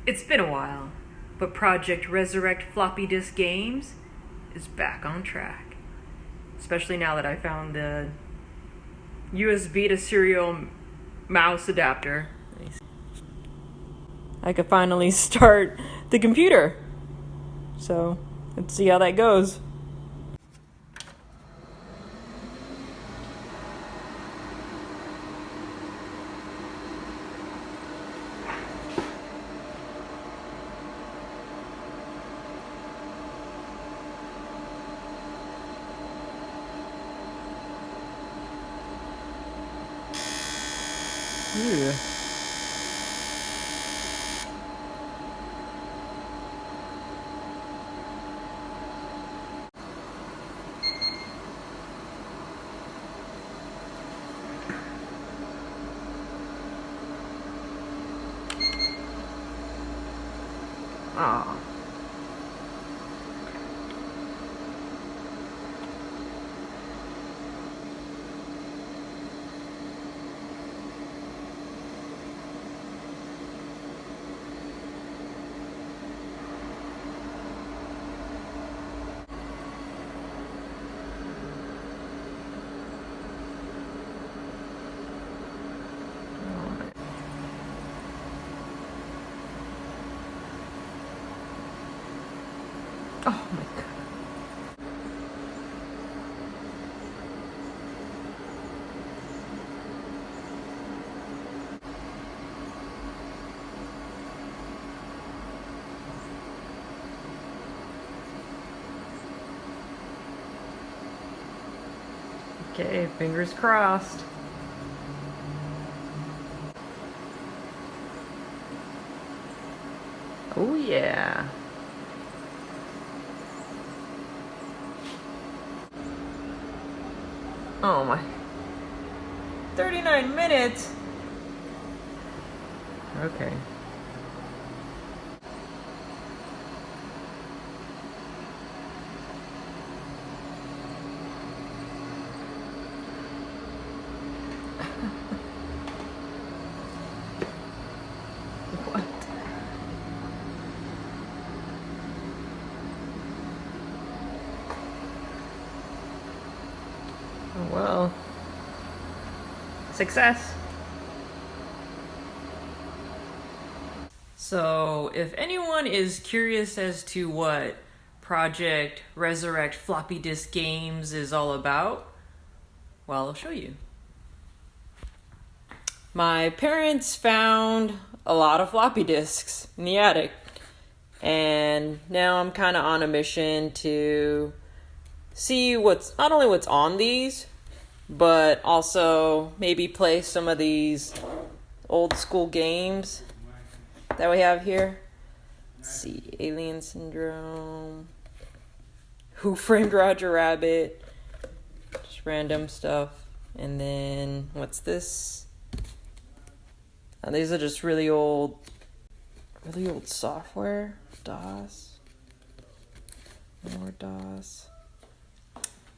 It's been a while, but Project Resurrect floppy disk games is back on track. Especially now that I found the USB to serial mouse adapter. I could finally start the computer. So, let's see how that goes. Yeah. Ah. Oh my god. Okay, fingers crossed. Oh yeah. Oh my. 39 minutes? Okay. What? Oh well. Success. So, if anyone is curious as to what Project Resurrect floppy disk games is all about, well, I'll show you. My parents found a lot of floppy disks in the attic, and now I'm kind of on a mission to see what's not only what's on these, but also maybe play some of these old school games that we have here. Let's see, Alien Syndrome, Who Framed Roger Rabbit, just random stuff. And then, what's this? These are just really old software. DOS. More DOS.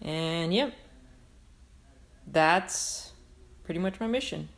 And yep, that's pretty much my mission.